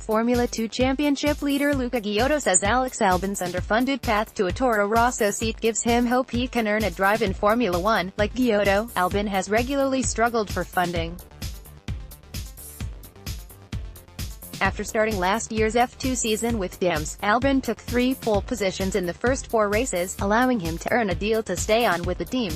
Formula 2 Championship leader Luca Ghiotto says Alex Albon's underfunded path to a Toro Rosso seat gives him hope he can earn a drive in Formula 1. Like Ghiotto, Albon has regularly struggled for funding. After starting last year's F2 season with Dams, Albon took 3 pole positions in the first 4 races, allowing him to earn a deal to stay on with the team.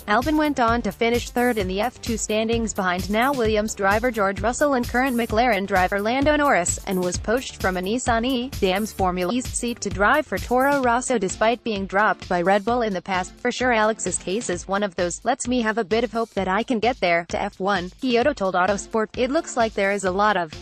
Albon went on to finish third in the F2 standings behind now Williams driver George Russell and current McLaren driver Lando Norris, and was poached from a Nissan E-Dams Formula East seat to drive for Toro Rosso despite being dropped by Red Bull in the past. For sure Alex's case is one of those, lets me have a bit of hope that I can get there, to F1, Ghiotto told Autosport. It looks like there is a lot of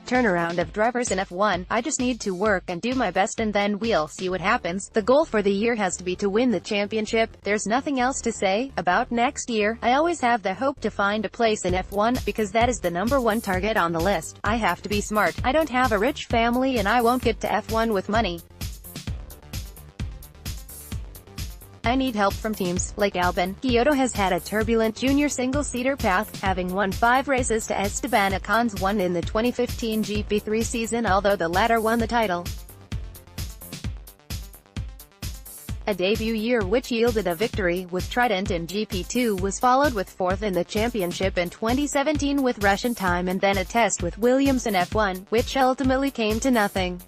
turnaround of drivers in F1, I just need to work and do my best and then we'll see what happens. The goal for the year has to be to win the championship. There's nothing else to say about next year. I always have the hope to find a place in F1, because that is the #1 target on the list. I have to be smart. I don't have a rich family and I won't get to F1 with money. I need help from teams. Like Albon, Ghiotto has had a turbulent junior single-seater path, having won 5 races to Esteban Ocon's 1 in the 2015 GP3 season, although the latter won the title. A debut year which yielded a victory with Trident in GP2 was followed with 4th in the championship in 2017 with Russian time, and then a test with Williams in F1, which ultimately came to nothing.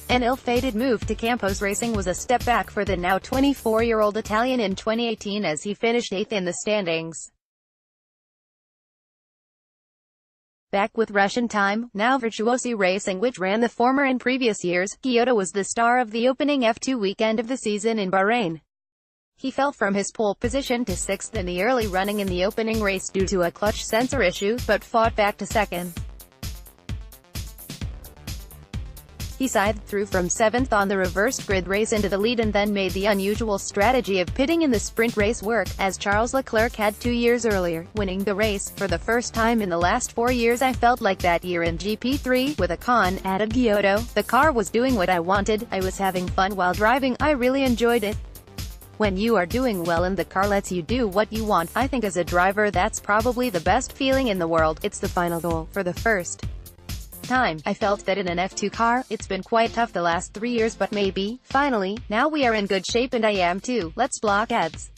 An ill-fated move to Campos Racing was a step back for the now 24-year-old Italian in 2018 as he finished 8th in the standings. Back with Russian time, now Virtuosi Racing, which ran the former in previous years, Ghiotto was the star of the opening F2 weekend of the season in Bahrain. He fell from his pole position to 6th in the early running in the opening race due to a clutch sensor issue, but fought back to 2nd. He scythed through from 7th on the reversed grid race into the lead and then made the unusual strategy of pitting in the sprint race work, as Charles Leclerc had 2 years earlier, winning the race. For the first time in the last 4 years I felt like that year in GP3, with Ocon, added Ghiotto. The car was doing what I wanted, I was having fun while driving, I really enjoyed it. When you are doing well and the car lets you do what you want, I think as a driver that's probably the best feeling in the world. It's the final goal. For the first time, I felt that in an F2 car. It's been quite tough the last 3 years, but maybe, finally, now we are in good shape and I am too. Let's block ads.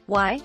Why?